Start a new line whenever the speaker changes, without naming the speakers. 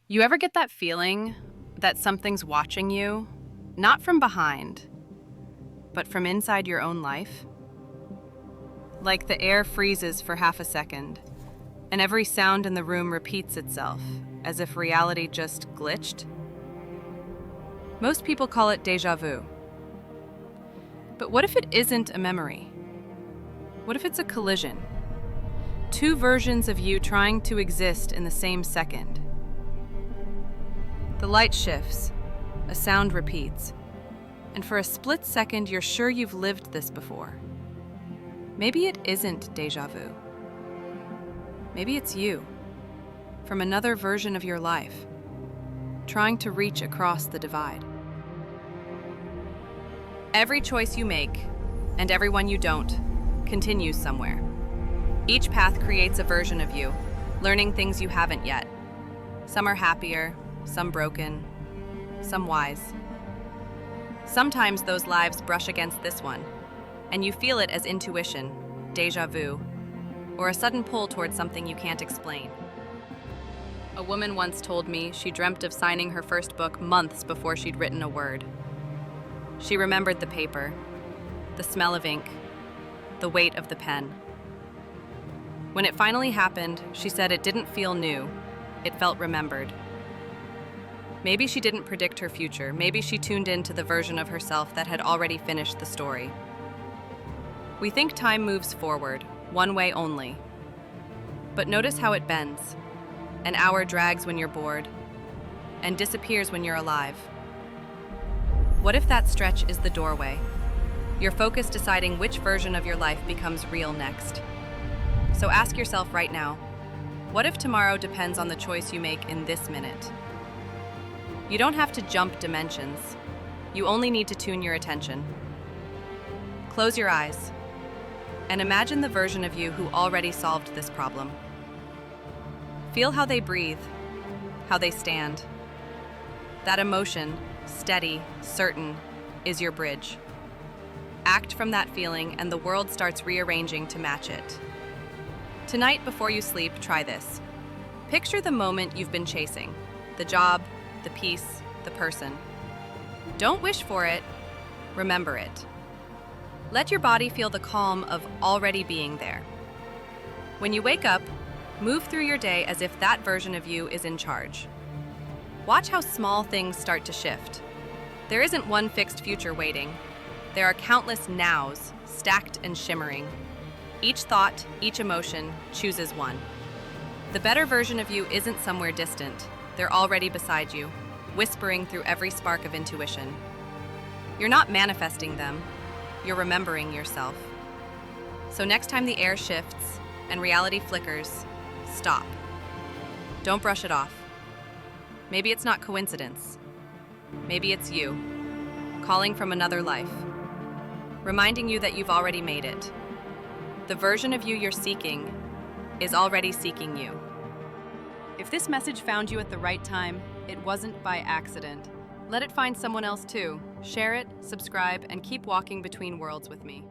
You ever get that feeling that something's watching you, not from behind, but from inside your own life? Like the air freezes for half a second, and every sound in the room repeats itself, as if reality just glitched? Most people call it déjà vu. But what if it isn't a memory? What if it's a collision? Two versions of you trying to exist in the same second. The light shifts, a sound repeats, and for a split second you're sure you've lived this before. Maybe it isn't déjà vu. Maybe it's you, from another version of your life, trying to reach across the divide. Every choice you make, and every one you don't, continues somewhere. Each path creates a version of you, learning things you haven't yet. Some are happier, some broken, some wise. Sometimes those lives brush against this one, and you feel it as intuition, déjà vu, or a sudden pull towards something you can't explain. A woman once told me she dreamt of signing her first book months before she'd written a word. She remembered the paper, the smell of ink, the weight of the pen. When it finally happened, she said it didn't feel new, it felt remembered. Maybe she didn't predict her future. Maybe she tuned into the version of herself that had already finished the story. We think time moves forward, one way only. But notice how it bends. An hour drags when you're bored, and disappears when you're alive. What if that stretch is the doorway? Your focus deciding which version of your life becomes real next. So ask yourself right now, what if tomorrow depends on the choice you make in this minute? You don't have to jump dimensions. You only need to tune your attention. Close your eyes and imagine the version of you who already solved this problem. Feel how they breathe, how they stand. That emotion, steady, certain, is your bridge. Act from that feeling and the world starts rearranging to match it. Tonight, before you sleep, try this. Picture the moment you've been chasing, the job, the peace, the person. Don't wish for it, remember it. Let your body feel the calm of already being there. When you wake up, move through your day as if that version of you is in charge. Watch how small things start to shift. There isn't one fixed future waiting. There are countless nows, stacked and shimmering. Each thought, each emotion, chooses one. The better version of you isn't somewhere distant. They're already beside you, whispering through every spark of intuition. You're not manifesting them, you're remembering yourself. So next time the air shifts and reality flickers, stop. Don't brush it off. Maybe it's not coincidence. Maybe it's you, calling from another life, reminding you that you've already made it. The version of you you're seeking is already seeking you. If this message found you at the right time, it wasn't by accident. Let it find someone else too. Share it, subscribe, and keep walking between worlds with me.